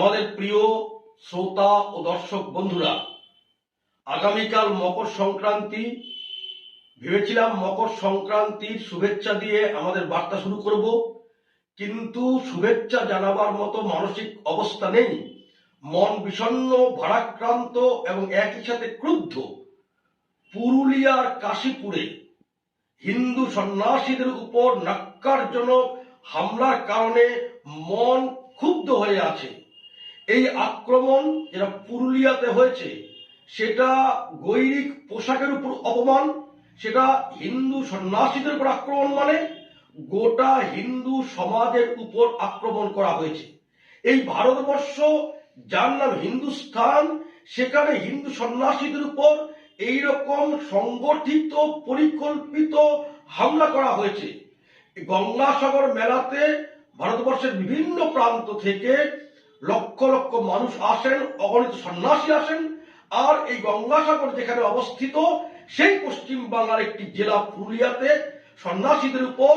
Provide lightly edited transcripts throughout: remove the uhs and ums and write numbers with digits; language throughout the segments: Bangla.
আমাদের প্রিয় শ্রোতা ও দর্শক বন্ধুরা, আগামীকাল মকর সংক্রান্তি। ভেবেছিলাম মকর সংক্রান্তির শুভেচ্ছা দিয়ে আমাদের বার্তা শুরু করব, কিন্তু শুভেচ্ছা জানাবার মতো মানসিক অবস্থা নেই। মন বিষণ্ণ, ভারাক্রান্ত এবং একই সাথে ক্রুদ্ধ। পুরুলিয়ার কাশীপুরে হিন্দু সন্ন্যাসীদের উপর ন্যক্কারজনক হামলার কারণে মন ক্ষুব্ধ হয়ে আছে। এই আক্রমণ যেটা পুরুলিয়াতে হয়েছে, সেটা গৈরিক পোশাকের উপর অপমান, সেটা হিন্দু সন্ন্যাসীদের উপর আক্রমণ, মানে গোটা হিন্দু সমাজের উপর আক্রমণ করা হয়েছে। এই ভারতবর্ষ, যার নাম হিন্দুস্থান, সেখানে হিন্দু সন্ন্যাসীদের উপর এইরকম সংগঠিত পরিকল্পিত হামলা করা হয়েছে। গঙ্গাসাগর মেলাতে ভারতবর্ষের বিভিন্ন প্রান্ত থেকে লক্ষ লক্ষ মানুষ আসেন, অগণিত সন্ন্যাসী আসেন। আর এই গঙ্গাসাগর যেখানে অবস্থিত, সেই পশ্চিম বাংলার একটি জেলা পুরুলিয়াতে সন্ন্যাসীদের উপর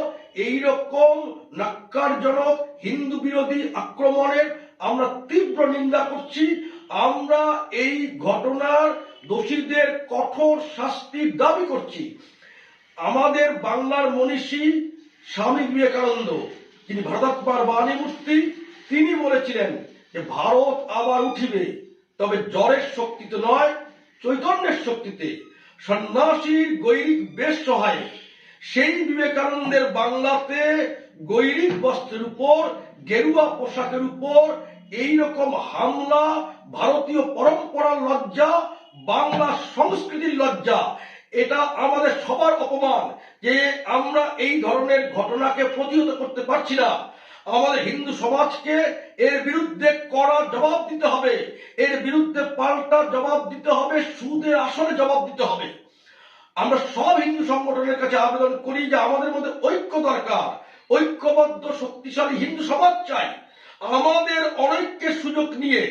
এইরকম ন্যক্কারজনক হিন্দু বিরোধী আক্রমণের আমরা তীব্র নিন্দা করছি। আমরা এই ঘটনার দোষীদের কঠোর শাস্তির দাবি করছি। আমাদের বাংলার মনীষী স্বামী বিবেকানন্দ, যিনি ভারতাত্মার বাণী মূর্তি, তিনি বলেছিলেন যে ভারত আবার উঠিবে, তবে জ্বরের শক্তিতে নয়, চৈতন্যের শক্তিতে। সন্ন্যাসীর গৈরিক বেশ সহায়। সেই বিবেকানন্দের বাংলাতে গৈরিক বস্ত্রের উপর, গেরুয়া পোশাকের উপর এইরকম হামলা ভারতীয় পরম্পরার লজ্জা, বাংলা সংস্কৃতির লজ্জা। এটা আমাদের সবার অপমান যে আমরা এই ধরনের ঘটনাকে প্রতিহত করতে পারছি না। আমাদের হিন্দু সমাজকে এর বিরুদ্ধে কড়া জবাব দিতে হবে, এর বিরুদ্ধে পাল্টা জবাব দিতে হবে, সুদের আসলে জবাব দিতে হবে। আমরা সব হিন্দু সংগঠনের কাছে আবেদন করি যে আমাদের মধ্যে ঐক্য দরকার, ঐক্যবদ্ধ শক্তিশালী হিন্দু সমাজ চাই। আমাদের অনৈক্যের সুযোগ নিয়ে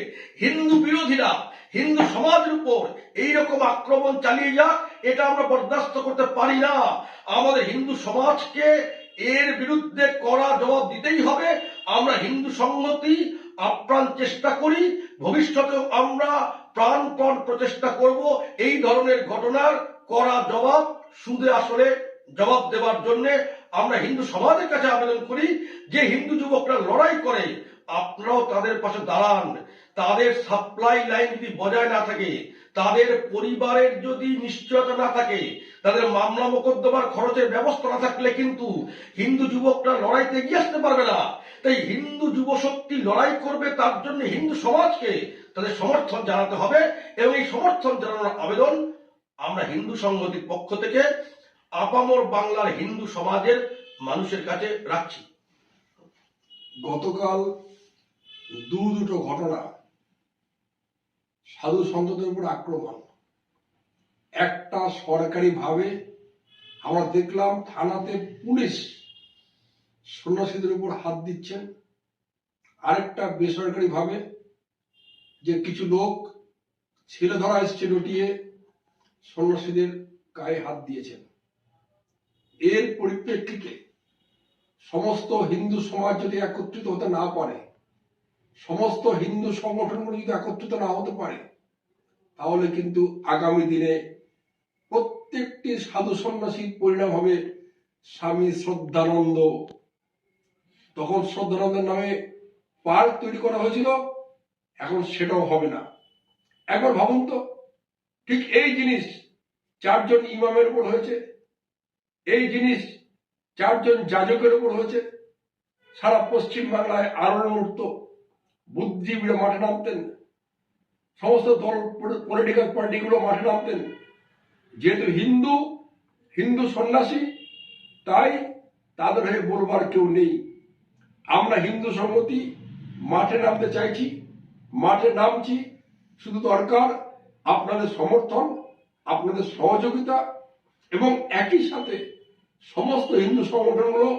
হিন্দু বিরোধীরা হিন্দু সমাজের উপর এইরকম আক্রমণ চালিয়ে যাক, এটা আমরা বরদাস্ত করতে পারি না। আমাদের হিন্দু সমাজকে এর বিরুদ্ধে কড়া জবাব দিতেই হবে। আমরা হিন্দু সংহতি আপ্রাণ চেষ্টা করি, ভবিষ্যতেও আমরা প্রাণপণ প্রচেষ্টা করব এই ধরনের ঘটনার কড়া জবাব, সুদে আসলে জবাব দেওয়ার জন্য। আমরা হিন্দু সমাজের কাছে আবেদন করি যে হিন্দু যুবকরা লড়াই করে, আপনারাও তাদের পাশে দাঁড়ান। তাদের সাপ্লাই লাইন যদি বজায় না থাকে, তাদের পরিবারের যদি নিশ্চয়তা না থাকে, তাদের মামলা মোকদ্দমার খরচের ব্যবস্থা না থাকলে কিন্তু হিন্দু যুবকরা লড়াইতে এগিয়ে আসতে পারবে না। তাই হিন্দু যুব শক্তি লড়াই করবে, তার জন্য হিন্দু সমাজকে তাদের সমর্থন জানাতে হবে। এবং এই সমর্থন জানানোর আবেদন আমরা হিন্দু সংহতির পক্ষ থেকে আপামর বাংলার হিন্দু সমাজের মানুষের কাছে রাখছি। গতকাল দুটো ঘটনা, সাধু সন্তদের উপর আক্রমণ। একটা সরকারি ভাবে আমরা দেখলাম থানাতে পুলিশ সন্ন্যাসীদের উপর হাত দিচ্ছেন, আরেকটা বেসরকারি ভাবে যে কিছু লোক ছেলে ধরা এসছে ডটিয়ে সন্ন্যাসীদের গায়ে হাত দিয়েছেন। এর পরিপ্রেক্ষিতে সমস্ত হিন্দু সমাজ যদি একত্রিত হতে না পারে, সমস্ত হিন্দু সংগঠনগুলো যদি একত্রিত না হতে পারে, তাহলে কিন্তু আগামী দিনে প্রত্যেকটি সাধু সন্ন্যাসীর পরিণাম হবে স্বামী শ্রদ্ধানন্দ। তখন শ্রদ্ধানন্দের নামে পার্ক তৈরি করা হয়েছিল, এখন সেটাও হবে না। একবার ভাবুন তো, ঠিক এই জিনিস 4 জন ইমামের উপর হয়েছে, এই জিনিস 4 জন যাজকের উপর হয়েছে। সারা পশ্চিম বাংলায় আলোড়ন উঠত, বুদ্ধিজীবীরা মাঠে নামতেন, সমস্ত দল পলিটিক্যাল পার্টিগুলো মাঠে নামতেন। যেহেতু হিন্দু সন্ন্যাসী, তাই তাদের হয়ে বলবার কেউ নেই। আমরা হিন্দু সংহতি মাঠে নামতে চাইছি, মাঠে নামছি। শুধু দরকার আপনাদের সমর্থন, আপনাদের সহযোগিতা, এবং একই সাথে সমস্ত হিন্দু সংগঠনগুলো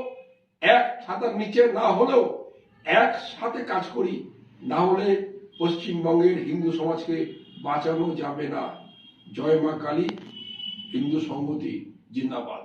এক ছাতার নিচে না হলেও একসাথে কাজ করি, না হলে পশ্চিমবঙ্গের হিন্দু সমাজকে বাঁচানো যাবে না। জয় মা কালী, হিন্দু সংহতি জিন্দাবাদ।